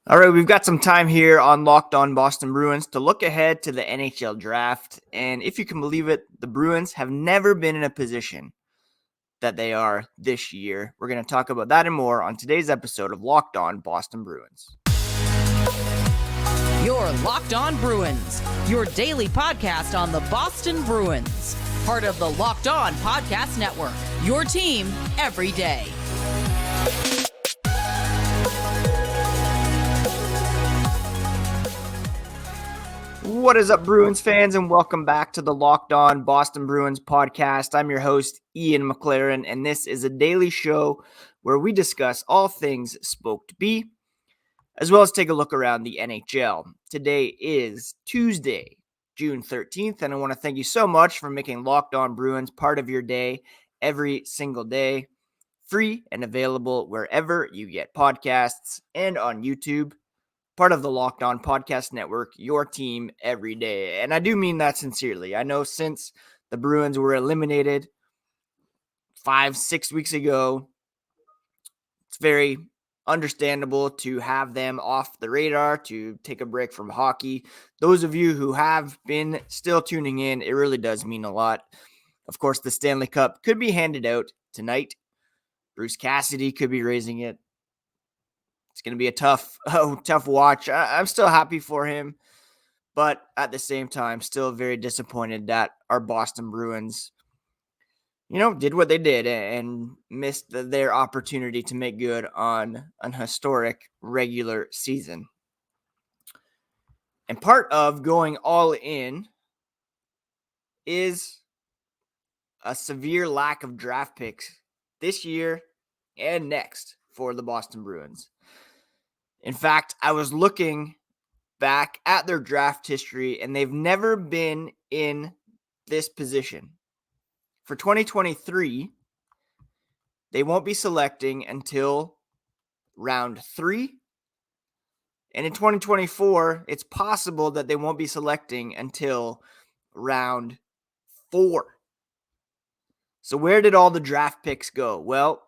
All right, we've got some time here on Locked On Boston Bruins to look ahead to the NHL Draft. And if you can believe it, the Bruins have never been in a position that they are this year. We're going to talk about that and more on today's episode of Locked On Boston Bruins. You're Locked On Bruins, your daily podcast on the Boston Bruins. Part of the Locked On Podcast Network, your team every day. What is up, Bruins fans, and welcome back to the Locked On Boston Bruins podcast. I'm your host, Ian McLaren, and this is a daily show where we discuss all things Spoke to Be, as well as take a look around the NHL. Today is Tuesday, June 13th, and I want to thank you so much for making Locked On Bruins part of your day every single day, free and available wherever you get podcasts and on YouTube. Part of the Locked On Podcast Network, your team every day. And I do mean that sincerely. I know since the Bruins were eliminated 5-6 weeks ago, it's very understandable to have them off the radar, to take a break from hockey. Those of you who have been still tuning in, it really does mean a lot. Of course, the Stanley Cup could be handed out tonight. Bruce Cassidy could be raising it. It's going to be a tough watch. I'm still happy for him, but at the same time, still very disappointed that our Boston Bruins, did what they did and missed their opportunity to make good on an historic regular season. And part of going all in is a severe lack of draft picks this year and next for the Boston Bruins. In fact, I was looking back at their draft history, and they've never been in this position. For 2023, they won't be selecting until round 3. And in 2024, it's possible that they won't be selecting until round 4. So where did all the draft picks go? Well,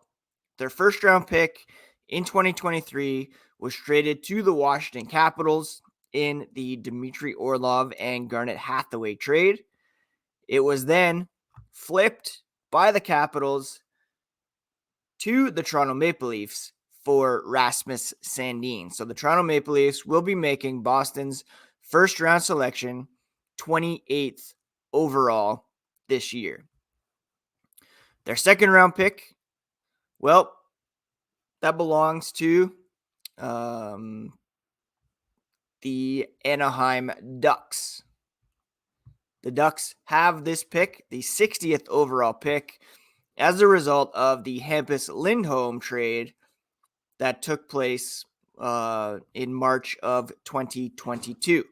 their first round pick in 2023 was traded to the Washington Capitals in the Dmitry Orlov and Garnet Hathaway trade. It was then flipped by the Capitals to the Toronto Maple Leafs for Rasmus Sandin. So the Toronto Maple Leafs will be making Boston's first round selection, 28th overall this year. Their second round pick, well, that belongs to the Anaheim Ducks. The Ducks have this pick, the 60th overall pick, as a result of the Hampus Lindholm trade that took place in March of 2022.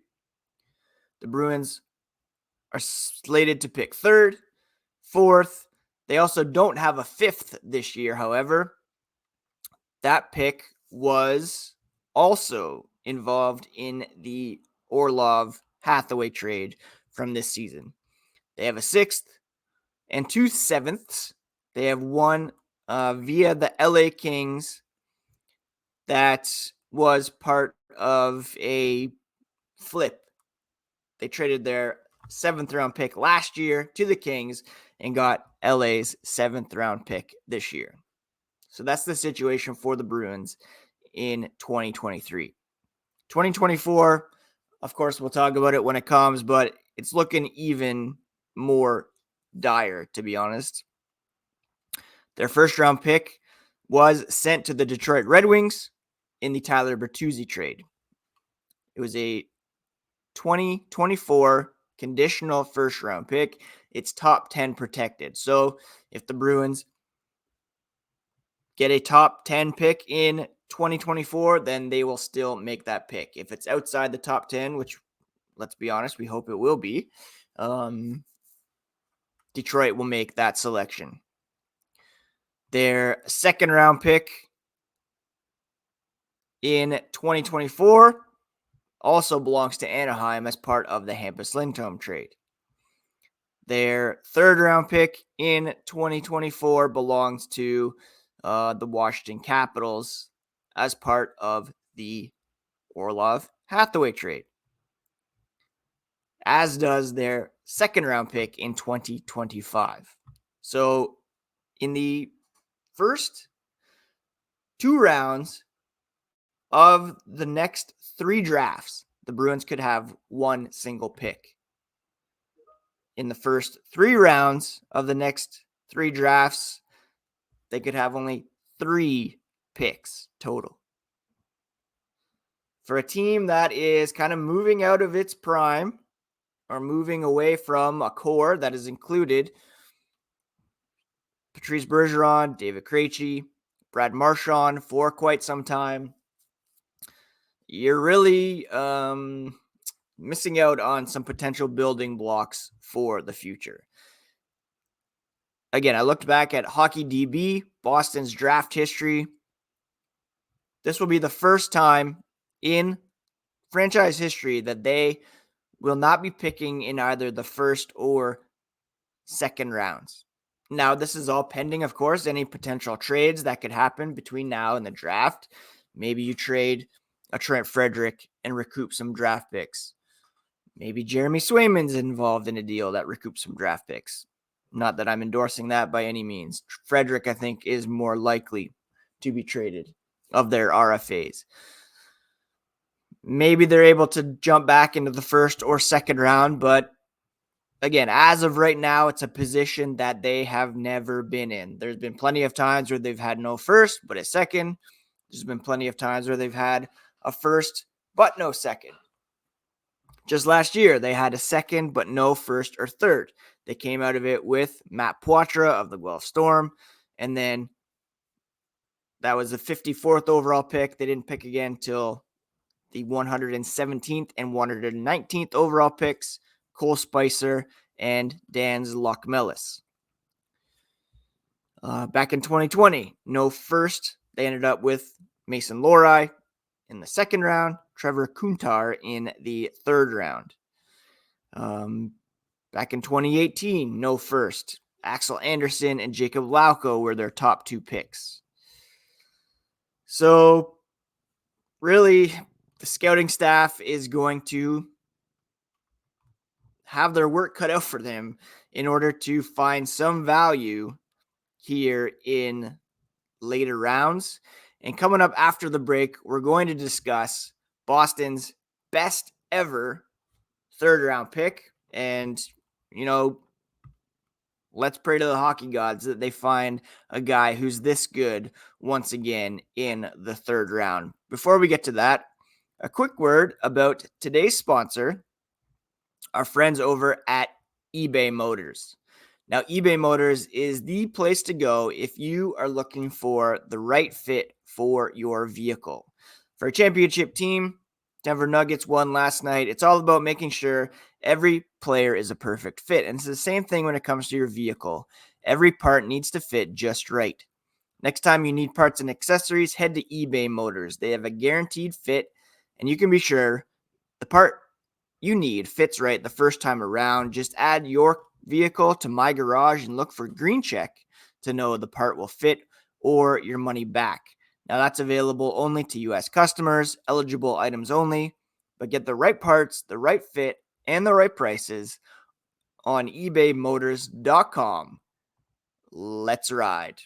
The Bruins are slated to pick 3rd, 4th. They also don't have a 5th this year, however. That pick was also involved in the Orlov Hathaway trade from this season. They have a 6th and 2 7ths. They have one via the LA Kings that was part of a flip. They traded their 7th round pick last year to the Kings and got LA's 7th round pick this year. So that's the situation for the Bruins in 2023. 2024, of course, we'll talk about it when it comes, but it's looking even more dire, to be honest. Their first round pick was sent to the Detroit Red Wings in the Tyler Bertuzzi trade. It was a 2024 conditional first round pick. It's top 10 protected. So if the Bruins get a top 10 pick in 2024, then they will still make that pick. If it's outside the top 10, which, let's be honest, we hope it will be, Detroit will make that selection. Their second round pick in 2024 also belongs to Anaheim as part of the Hampus Lindholm trade. Their third round pick in 2024 belongs to the Washington Capitals as part of the Orlov Hathaway trade, as does their second round pick in 2025. So in the first 2 rounds of the next 3 drafts, the Bruins could have one single pick. In the first 3 rounds of the next 3 drafts, they could have only 3 picks total. For a team that is kind of moving out of its prime or moving away from a core that has included Patrice Bergeron, David Krejci, Brad Marchand for quite some time, you're really missing out on some potential building blocks for the future. Again, I looked back at Hockey DB, Boston's draft history. This will be the first time in franchise history that they will not be picking in either the first or second rounds. Now, this is all pending, of course, any potential trades that could happen between now and the draft. Maybe you trade a Trent Frederick and recoup some draft picks. Maybe Jeremy Swayman's involved in a deal that recoups some draft picks. Not that I'm endorsing that by any means. Frederick, I think, is more likely to be traded of their RFAs. Maybe they're able to jump back into the first or second round, but again, as of right now, it's a position that they have never been in. There's been plenty of times where they've had no first, but a second. There's been plenty of times where they've had a first, but no second. Just last year, they had a second, but no first or third. They came out of it with Matt Poitras of the Guelph Storm, and then that was the 54th overall pick. They didn't pick again till the 117th and 119th overall picks, Cole Spicer and Dan Zlotmelis. Back in 2020, no first. They ended up with Mason Lohrei in the second round, Trevor Kuntar in the third round. Back in 2018, no first. Axel Anderson and Jacob Lauko were their top 2 picks. So, really, the scouting staff is going to have their work cut out for them in order to find some value here in later rounds. And coming up after the break, we're going to discuss Boston's best ever third round pick. And, let's pray to the hockey gods that they find a guy who's this good once again in the third round. Before we get to that, a quick word about today's sponsor, our friends over at eBay Motors. Now, eBay Motors is the place to go if you are looking for the right fit for your vehicle. For a championship team, Denver Nuggets won last night. It's all about making sure every player is a perfect fit. And it's the same thing when it comes to your vehicle. Every part needs to fit just right. Next time you need parts and accessories, head to eBay Motors. They have a guaranteed fit, and you can be sure the part you need fits right the first time around. Just add your vehicle to My Garage and look for green check to know the part will fit or your money back. Now, that's available only to U.S. customers, eligible items only, but get the right parts, the right fit, and the right prices on ebaymotors.com. Let's ride.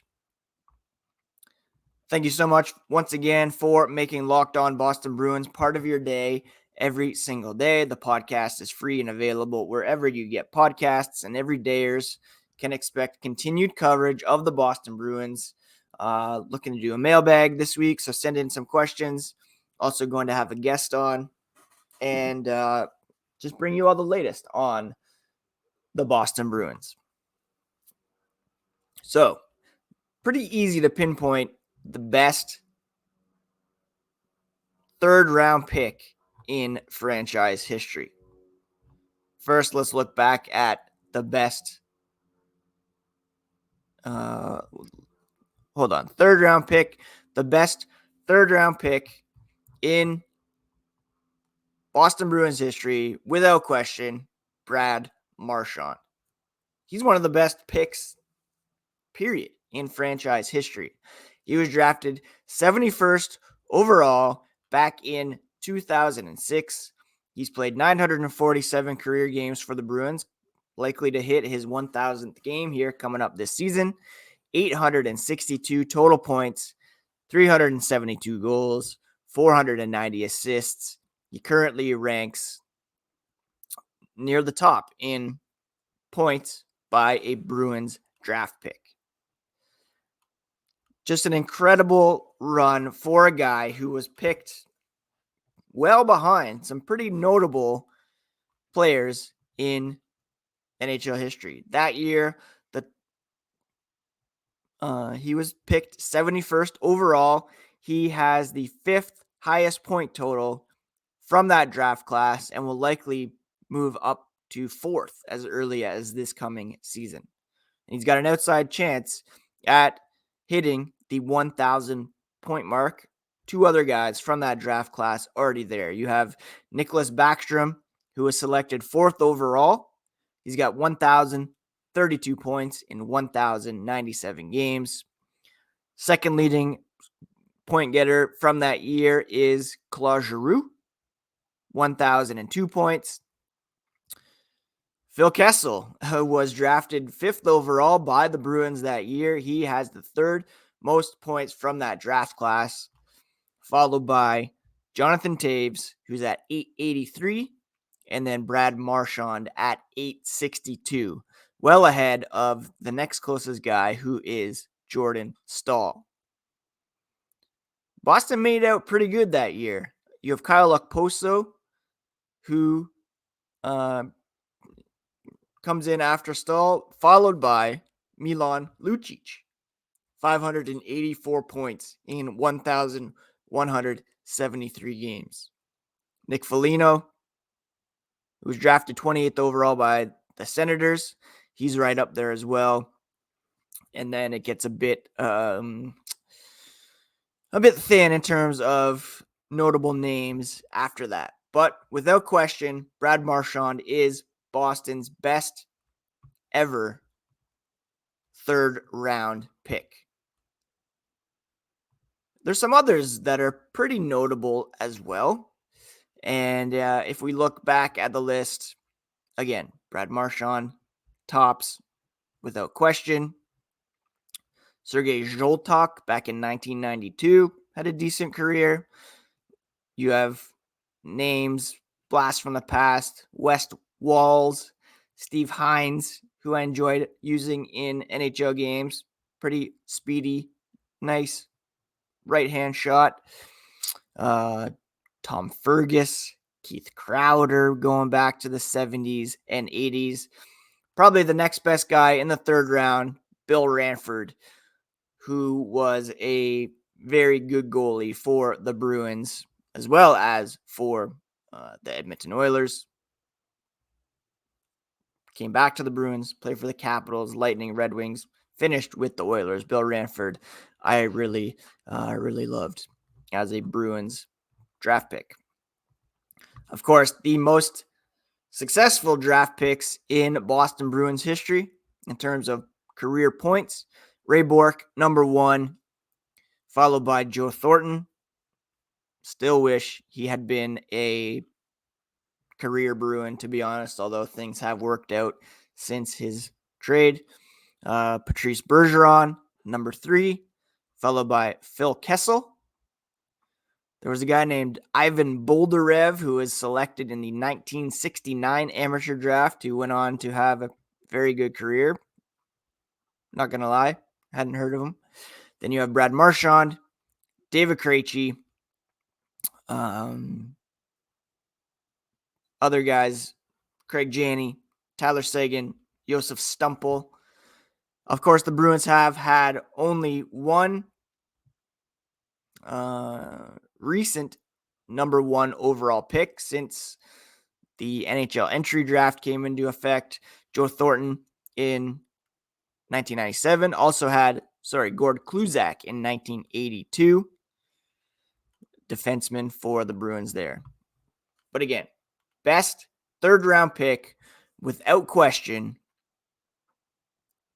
Thank you so much once again for making Locked On Boston Bruins part of your day every single day. The podcast is free and available wherever you get podcasts, and everydayers can expect continued coverage of the Boston Bruins. Looking to do a mailbag this week, so send in some questions. Also going to have a guest on and just bring you all the latest on the Boston Bruins. So, pretty easy to pinpoint the best third round pick in franchise history. First, let's look back at the best. Third round pick. The best third round pick in Boston Bruins history, without question, Brad Marchand. He's one of the best picks, period, in franchise history. He was drafted 71st overall back in 2006. He's played 947 career games for the Bruins, likely to hit his 1,000th game here coming up this season. 862 total points, 372 goals, 490 assists. He currently ranks near the top in points by a Bruins draft pick. Just an incredible run for a guy who was picked well behind some pretty notable players in NHL history. That year, he was picked 71st overall. He has the 5th highest point total from that draft class and will likely move up to 4th as early as this coming season. And he's got an outside chance at hitting the 1,000 point mark. 2 other guys from that draft class already there. You have Nicholas Backstrom, who was selected 4th overall. He's got 1,032 points in 1,097 games. Second leading point getter from that year is Claude Giroux, 1,002 points. Phil Kessel was drafted 5th overall by the Bruins that year. He has the 3rd most points from that draft class, followed by Jonathan Toews, who's at 883, and then Brad Marchand at 862, well ahead of the next closest guy, who is Jordan Staal. Boston made out pretty good that year. You have Kyle Okposo, who comes in after Staal, followed by Milan Lucic, 584 points in 1,173 games. Nick Foligno, who was drafted 28th overall by the Senators, he's right up there as well. And then it gets a bit thin in terms of notable names after that. But without question, Brad Marchand is Boston's best ever 3rd round pick. There's some others that are pretty notable as well. And if we look back at the list, again, Brad Marchand tops without question. Sergei Zholtok back in 1992 had a decent career. You have names, blast from the past, West Walls, Steve Hines, who I enjoyed using in NHL games. Pretty speedy, nice right-hand shot. Tom Fergus, Keith Crowder, going back to the 70s and 80s. Probably the next best guy in the 3rd round, Bill Ranford, who was a very good goalie for the Bruins, as well as for the Edmonton Oilers. Came back to the Bruins, played for the Capitals, Lightning, Red Wings, finished with the Oilers. Bill Ranford, I really loved as a Bruins draft pick. Of course, the most successful draft picks in Boston Bruins history in terms of career points. Ray Bourque, number 1, followed by Joe Thornton. Still wish he had been a career Bruin, to be honest, although things have worked out since his trade. Patrice Bergeron, number 3, followed by Phil Kessel. There was a guy named Ivan Boldarev who was selected in the 1969 amateur draft, who went on to have a very good career. Not going to lie, hadn't heard of him. Then you have Brad Marchand, David Krejci, other guys, Craig Janney, Tyler Seguin, Josef Stumpel. Of course, the Bruins have had only one recent number 1 overall pick since the NHL entry draft came into effect. Joe Thornton in 1997. Also had, Gord Kluzak in 1982. Defenseman for the Bruins there. But again, best 3rd round pick, without question,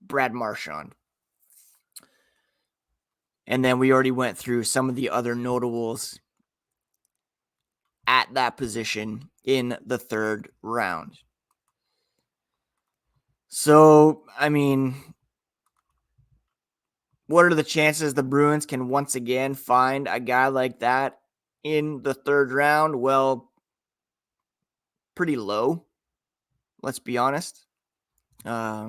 Brad Marchand. And then we already went through some of the other notables at that position in the third round. So, I mean, what are the chances the Bruins can once again find a guy like that in the third round? Well, pretty low, let's be honest. I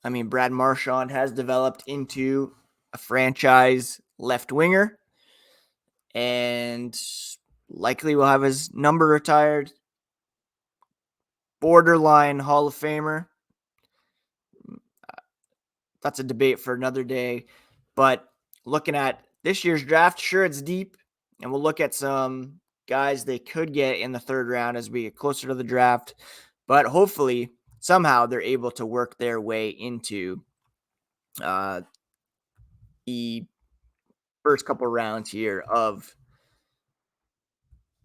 mean, Brad Marchand has developed into a franchise left winger and likely will have his number retired. Borderline Hall of Famer. That's a debate for another day. But looking at this year's draft, sure, it's deep. And we'll look at some guys they could get in the third round as we get closer to the draft. But hopefully, somehow they're able to work their way into the first couple rounds here of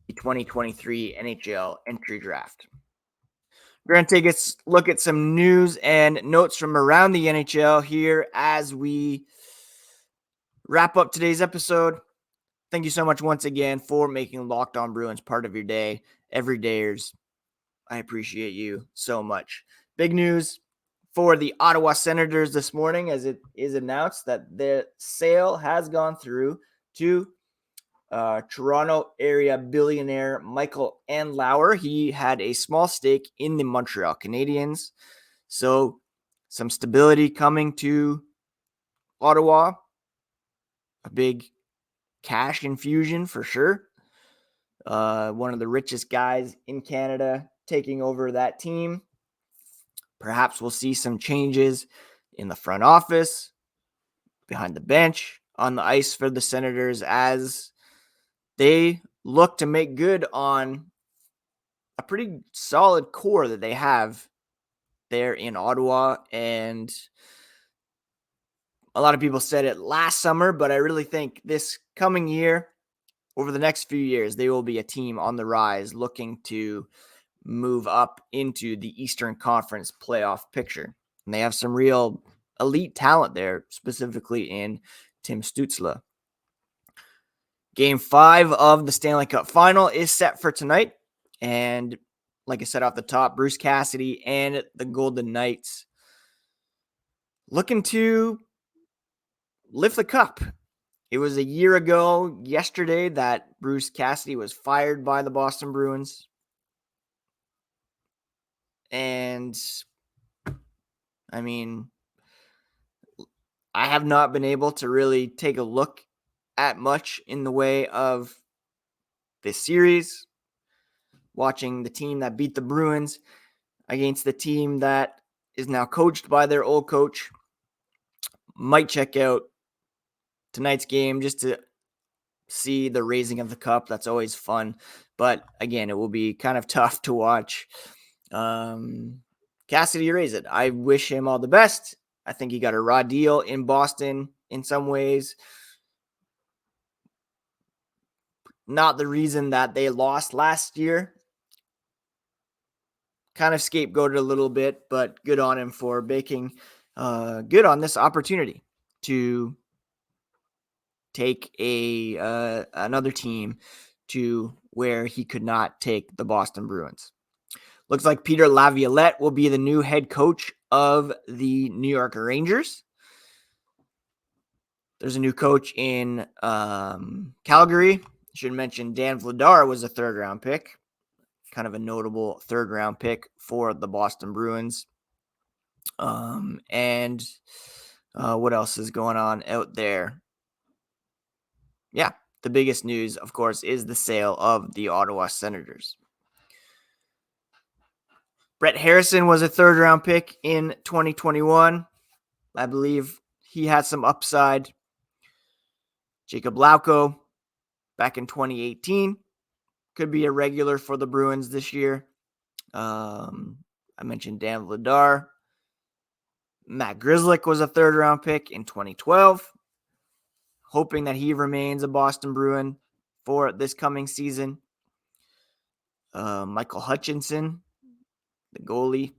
the 2023 NHL entry draft. We're going to take a look at some news and notes from around the NHL here as we wrap up today's episode. Thank you so much once again for making Locked On Bruins part of your day. Everydayers, I appreciate you so much. Big news for the Ottawa Senators this morning as it is announced that the sale has gone through to Toronto area billionaire Michael Andlauer. He had a small stake in the Montreal Canadiens. So some stability coming to Ottawa. A big cash infusion for sure. One of the richest guys in Canada taking over that team. Perhaps we'll see some changes in the front office, behind the bench, on the ice for the Senators as they look to make good on a pretty solid core that they have there in Ottawa. And a lot of people said it last summer, but I really think this coming year, over the next few years, they will be a team on the rise looking to move up into the Eastern Conference playoff picture. And they have some real elite talent there, specifically in Tim Stützle. Game 5 of the Stanley Cup final is set for tonight. And like I said off the top, Bruce Cassidy and the Golden Knights looking to lift the cup. It was a year ago yesterday that Bruce Cassidy was fired by the Boston Bruins. And I mean, I have not been able to really take a look at much in the way of this series. Watching the team that beat the Bruins against the team that is now coached by their old coach. Might check out tonight's game just to see the raising of the cup. That's always fun. But again, it will be kind of tough to watch Cassidy raise it. I wish him all the best. I think he got a raw deal in Boston in some ways. Not the reason that they lost last year. Kind of scapegoated a little bit, but good on him for making good on this opportunity to take another team to where he could not take the Boston Bruins. Looks like Peter Laviolette will be the new head coach of the New York Rangers. There's a new coach in Calgary. Should mention Dan Vladar was a third-round pick. Kind of a notable third-round pick for the Boston Bruins. And what else is going on out there? Yeah, the biggest news, of course, is the sale of the Ottawa Senators. Brett Harrison was a third-round pick in 2021. I believe he had some upside. Jacob Lauko back in 2018 could be a regular for the Bruins this year. I mentioned Dan Vladar. Matt Grzelcyk was a third-round pick in 2012. Hoping that he remains a Boston Bruin for this coming season. Michael Hutchinson, the goalie.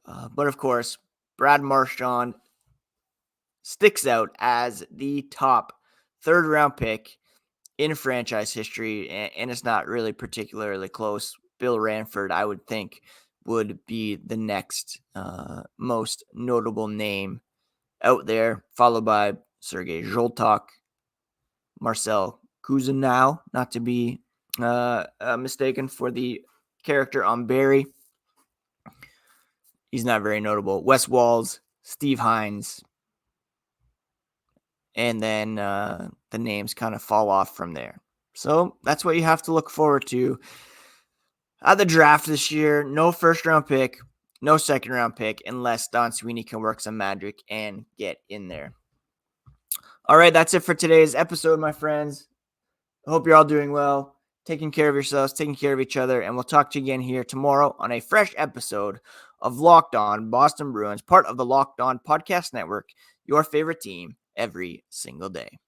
But of course, Brad Marchand sticks out as the top third-round pick in franchise history, and it's not really particularly close. Bill Ranford, I would think, would be the next most notable name out there, followed by Sergei Zholtok, Marcel Kuzenow, not to be mistaken for the character on Barry. He's not very notable. Wes Walz, Steve Hines, and then the names kind of fall off from there. So that's what you have to look forward to at the draft this year. No first-round pick, no second-round pick, unless Don Sweeney can work some magic and get in there. All right, that's it for today's episode, my friends. I hope you're all doing well, taking care of yourselves, taking care of each other, and we'll talk to you again here tomorrow on a fresh episode of Locked On Boston Bruins, part of the Locked On Podcast Network, your favorite team every single day.